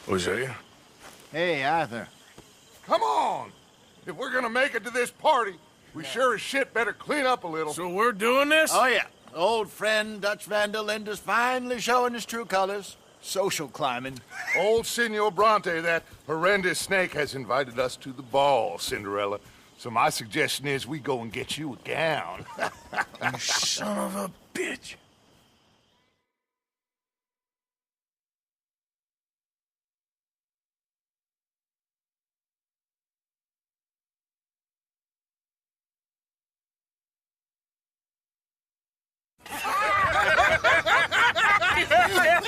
Hosea? Hey, Arthur. Come on! If we're gonna make it to this party, we sure as shit better clean up a little. So we're doing this? Oh, yeah. Old friend Dutch Van der Linde's finally showing his true colors. Social climbing. Old Senor Bronte, that horrendous snake, has invited us to the ball, Cinderella. So my suggestion is we go and get you a gown. You son of a bitch.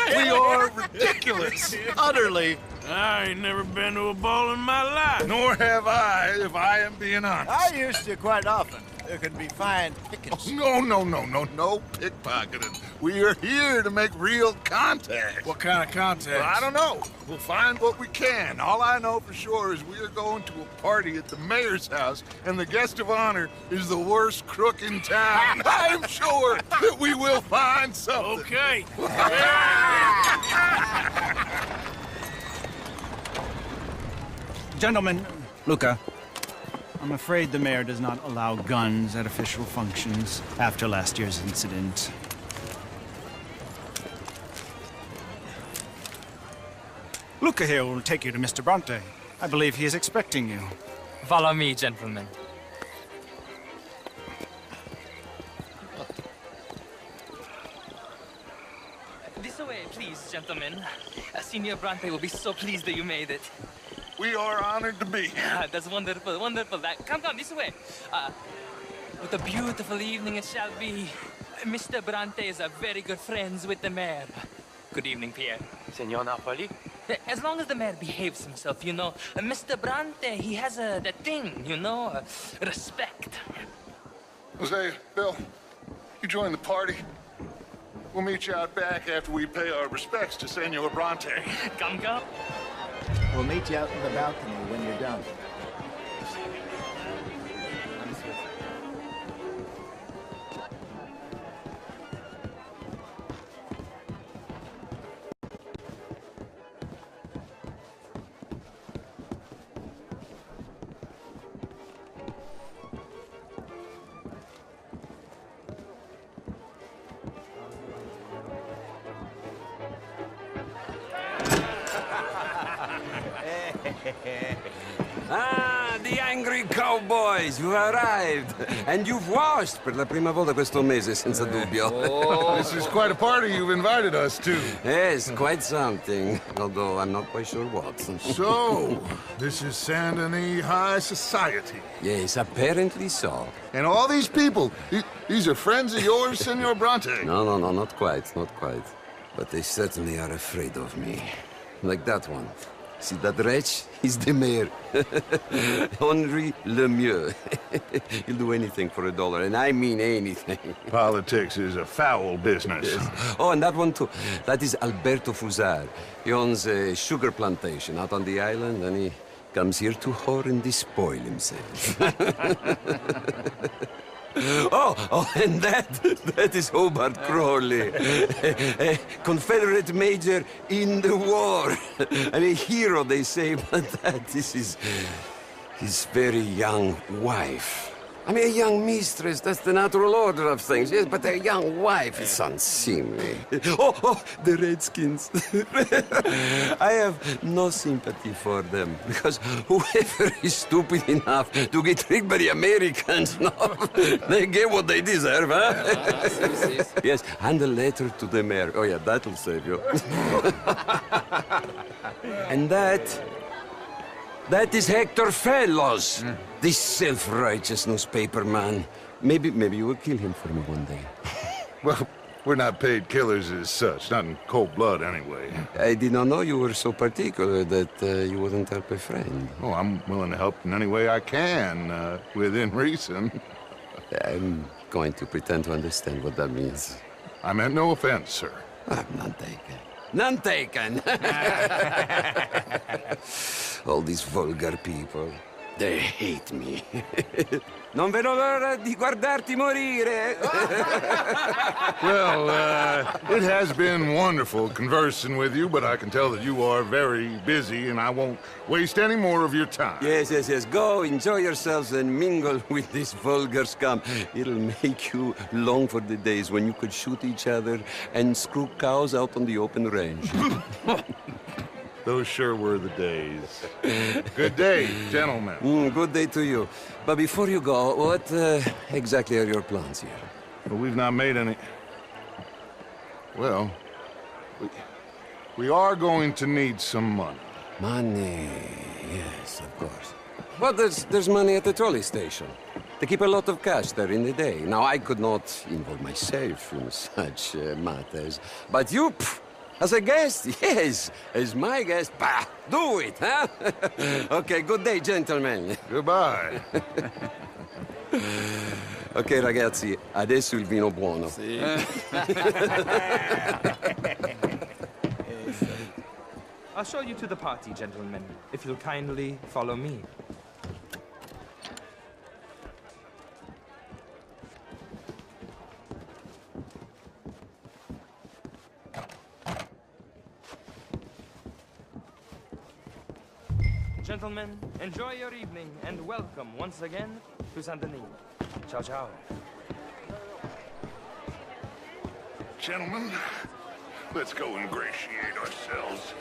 We are ridiculous. Utterly. I ain't never been to a ball in my life. Nor have I, if I am being honest. I used to quite often. There can be fine pickings. No pickpocketing. We are here to make real contact. What kind of contact? Well, I don't know. We'll find what we can. All I know for sure is we are going to a party at the mayor's house, and the guest of honor is the worst crook in town. I'm sure that we will find something. Okay. Gentlemen, Luca, I'm afraid the mayor does not allow guns at official functions after last year's incident. Luca here will take you to Mr. Bronte. I believe he is expecting you. Follow me, gentlemen. This way, please, gentlemen. Senor Bronte will be so pleased that you made it. We are honored to be here. That's wonderful, wonderful. Come, this way. What a beautiful evening it shall be. Mr. Bronte is a very good friends with the mayor. Good evening, Pierre. Senor Napoli? As long as the mayor behaves himself, you know. Mr. Bronte, he has that thing, you know, respect. Jose, Bill, you join the party. We'll meet you out back after we pay our respects to Senor Bronte. Come. We'll meet you out in the balcony when you're done. The angry cowboys, you arrived. And you've washed per la prima volta questo mese, senza dubbio. This is quite a party you've invited us to. Yes, quite something. Although I'm not quite sure what. So, this is Saint Denis High Society. Yes, apparently so. And all these people, these are friends of yours, Senor Bronte? No, not quite, not quite. But they certainly are afraid of me. Like that one. See that wretch? He's the mayor. Henri Lemieux. He'll do anything for $1, and I mean anything. Politics is a foul business. Yes. Oh, and that one too. That is Alberto Fusar. He owns a sugar plantation out on the island, and he comes here to whore and despoil himself. And that is Hobart Crawley, a Confederate major in the war. And a hero, they say, but that is his very young wife. I mean, a young mistress, that's the natural order of things, yes, but a young wife is unseemly. Oh, the Redskins. I have no sympathy for them, because whoever is stupid enough to get tricked by the Americans, no, they get what they deserve, huh? Yes, and a letter to the mayor. Oh, yeah, that'll save you. And that is Hector Fellows, this self-righteous newspaper man. Maybe you will kill him for me one day. Well, we're not paid killers as such, not in cold blood anyway. I did not know you were so particular that you wouldn't help a friend. Oh, I'm willing to help in any way I can, within reason. I'm going to pretend to understand what that means. I meant no offense, sir. None taken. None taken! All these vulgar people, they hate me. Non vedo l'ora di guardarti morire. Well, it has been wonderful conversing with you, but I can tell that you are very busy, and I won't waste any more of your time. Yes, yes, yes. Go, enjoy yourselves, and mingle with this vulgar scum. It'll make you long for the days when you could shoot each other and screw cows out on the open range. Those sure were the days. Good day, gentlemen. Good day to you. But before you go, what exactly are your plans here? Well, we've not made any... Well, we are going to need some money. Money, yes, of course. But there's money at the trolley station. They keep a lot of cash there in the day. Now, I could not involve myself in such matters. But you, as a guest, yes, as my guest, bah, do it, huh? Okay, good day, gentlemen. Goodbye. Ok, ragazzi, adesso il vino buono. I'll show you to the party, gentlemen, if you'll kindly follow me. Gentlemen, enjoy your evening and welcome once again to Saint Denis. Ciao, ciao. Gentlemen, let's go ingratiate ourselves.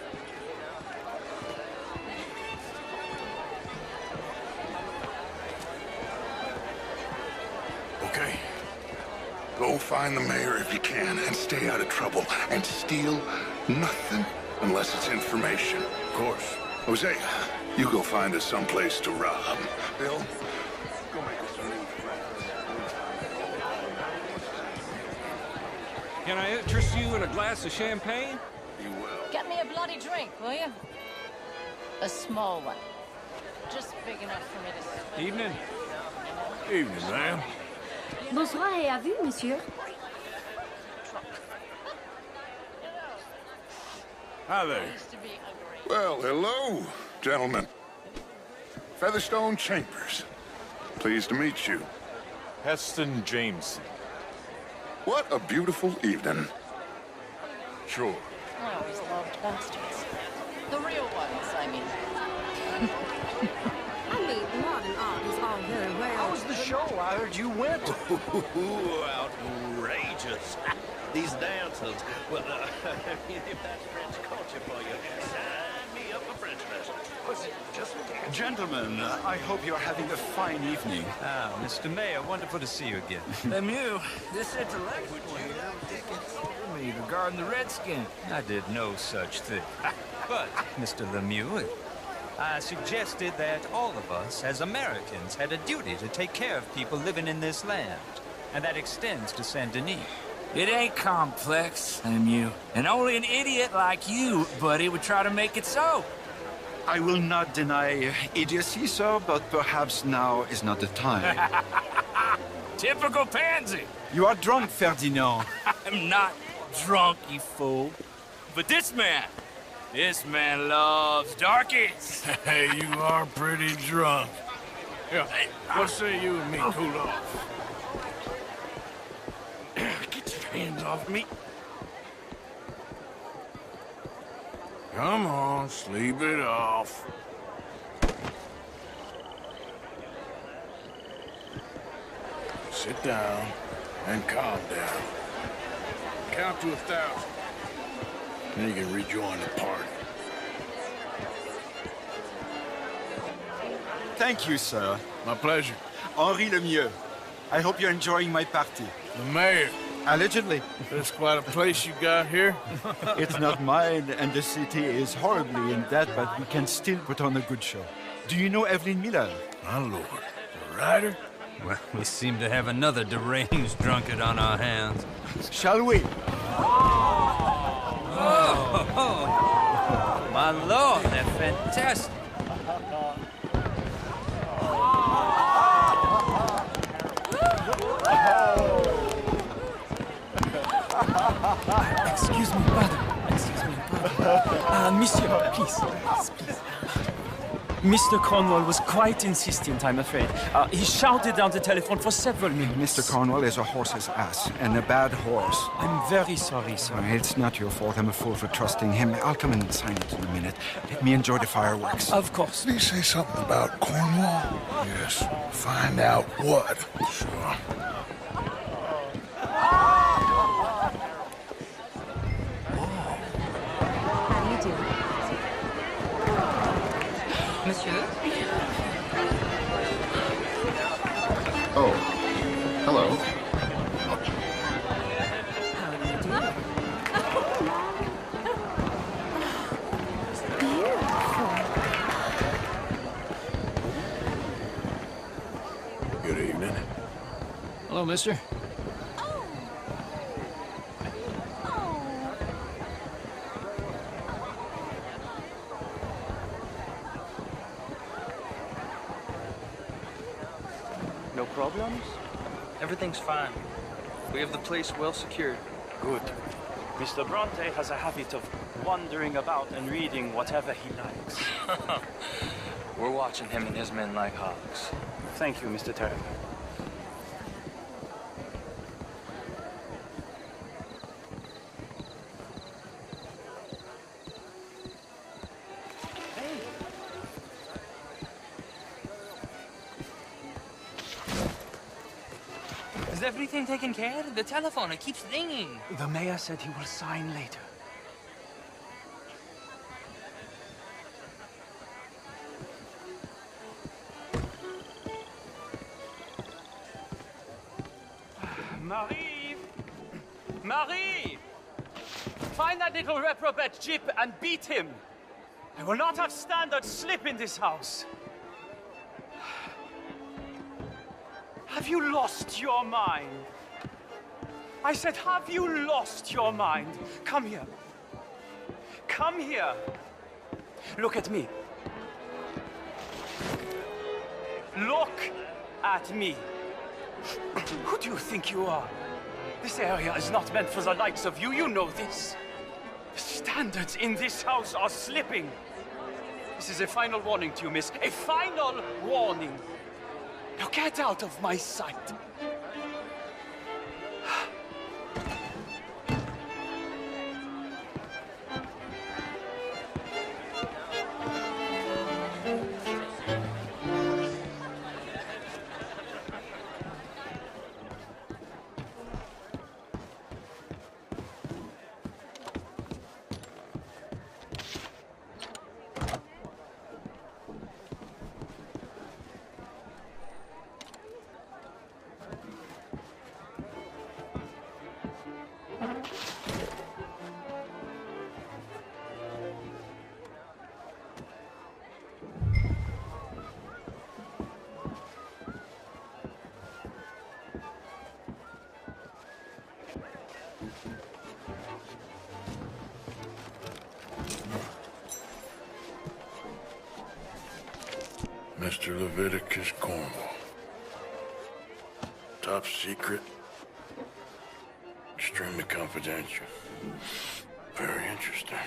Okay. Go find the mayor if you can and stay out of trouble. And steal nothing unless it's information. Of course. Jose, you go find us someplace to rob. Bill, go make us some new friends. Can I interest you in a glass of champagne? You will. Get me a bloody drink, will you? A small one. Just big enough for me to swim. Evening. Evening, ma'am. Bonsoir et à vue, monsieur. Hi there. Used to be a great... Well, hello, gentlemen. Featherstone Chambers. Pleased to meet you. Heston Jameson. What a beautiful evening. Sure. I always loved bastards. The real ones, I mean. I mean, modern art is all very well. How was the show? I heard you went. Outrageous. These dances. Well, if that's French culture for you, sign me up for French lessons. Gentlemen, I hope you're having a fine evening. Ah, Mr. Mayor, wonderful to see you again. Lemieux, this intellectual Me regarding the Redskin. I did no such thing. But, Mr. Lemieux, I suggested that all of us, as Americans, had a duty to take care of people living in this land. And that extends to Saint Denis. It ain't complex, Lemieux. And only an idiot like you, buddy, would try to make it so. I will not deny idiocy, sir, but perhaps now is not the time. Typical pansy. You are drunk, Ferdinand. I'm not drunk, you fool. But this man loves darkies. Hey, you are pretty drunk. Yeah, what say you and me cool off? Get your hands off me. Come on, sleep it off. Sit down and calm down. Count to 1,000. Then you can rejoin the party. Thank you, sir. My pleasure. Henri Lemieux. I hope you're enjoying my party. The mayor. Allegedly. That's quite a place you got here. It's not mine, and the city is horribly in debt, but we can still put on a good show. Do you know Evelyn Miller? My lord. The writer? Well, we seem to have another deranged drunkard on our hands. Shall we? Oh, my lord, they're fantastic. Excuse me, brother. Excuse me, brother. Monsieur, please. Please. Mr. Cornwall was quite insistent, I'm afraid. He shouted down the telephone for several minutes. Mr. Cornwall is a horse's ass, and a bad horse. I'm very sorry, sir. It's not your fault. I'm a fool for trusting him. I'll come in and sign it in a minute. Let me enjoy the fireworks. Of course. Did he say something about Cornwall? Yes. Find out what. Sure. Monsieur? Oh, hello. Good evening. Hello, mister. No problems? Everything's fine. We have the place well secured. Good. Mr. Bronte has a habit of wandering about and reading whatever he likes. We're watching him and his men like hawks. Thank you, Mr. Turner. Is everything taken care of? The telephone, it keeps ringing. The mayor said he will sign later. Marie! Marie! Find that little reprobate Jip and beat him. I will not have standard slip in this house. Have you lost your mind? I said, have you lost your mind? Come here. Come here. Look at me. Look at me. Who do you think you are? This area is not meant for the likes of you. You know this. The standards in this house are slipping. This is a final warning to you, miss. A final warning. Now get out of my sight. Mr. Leviticus Cornwall. Top secret. Extremely confidential. Very interesting.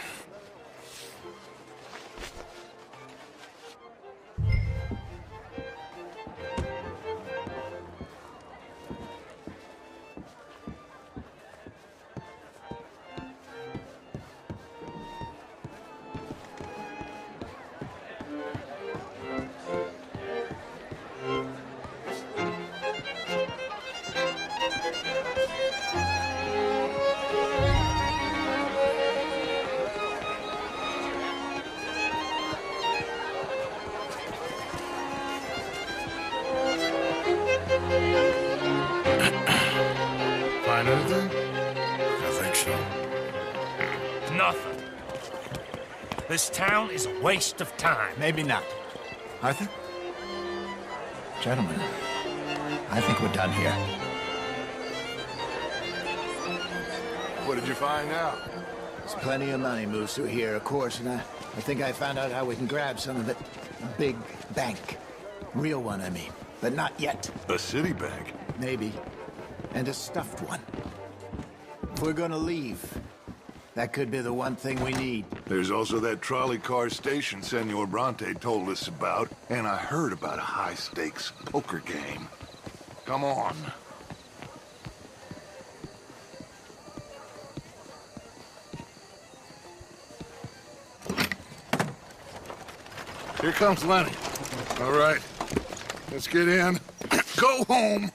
Find anything? I think so. Nothing. This town is a waste of time. Maybe not. Arthur? Gentlemen, I think we're done here. What did you find out? There's plenty of money moves through here, of course, and I think I found out how we can grab some of it. A big bank. Real one, I mean. But not yet. A city bank? Maybe. And a stuffed one. If we're gonna leave, That could be the one thing we need. There's also that trolley car station Senor Bronte told us about, and I heard about a high-stakes poker game. Come on. Here comes Lenny. All right, let's get in. Go home.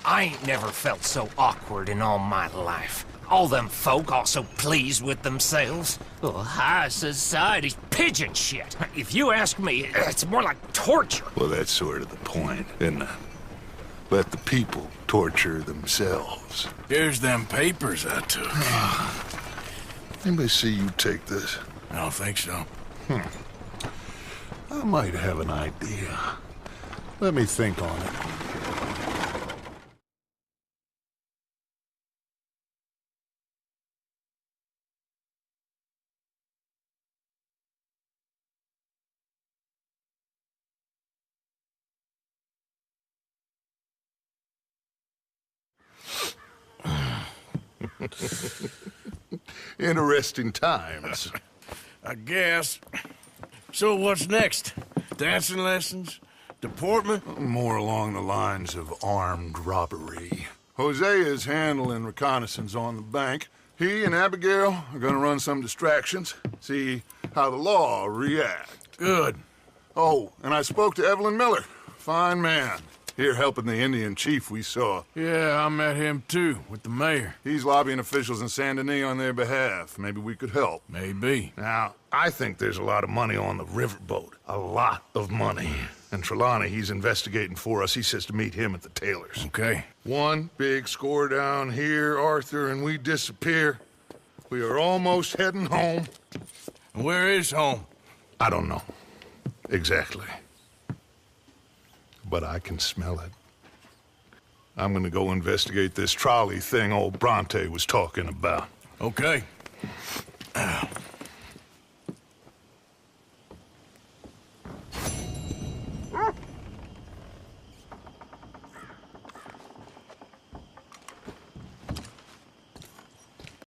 I ain't never felt so awkward in all my life. All them folk all so pleased with themselves. Oh, high society's pigeon shit. If you ask me, it's more like torture. Well, that's sort of the point, isn't it? Let the people torture themselves. Here's them papers I took. Let me see you take this. I don't think so. I might have an idea. Let me think on it. Interesting times. I guess. So what's next? Dancing lessons? Deportment? More along the lines of armed robbery. Hosea is handling reconnaissance on the bank. He and Abigail are gonna run some distractions, see how the law react. Good. Oh, and I spoke to Evelyn Miller. Fine man. Here helping the Indian chief we saw. Yeah, I met him too, with the mayor. He's lobbying officials in Saint Denis on their behalf. Maybe we could help. Maybe. Now, I think there's a lot of money on the riverboat. A lot of money. And Trelawney, he's investigating for us. He says to meet him at the Taylor's. Okay. One big score down here, Arthur, and we disappear. We are almost heading home. Where is home? I don't know. Exactly. But I can smell it. I'm gonna go investigate this trolley thing old Bronte was talking about. Okay.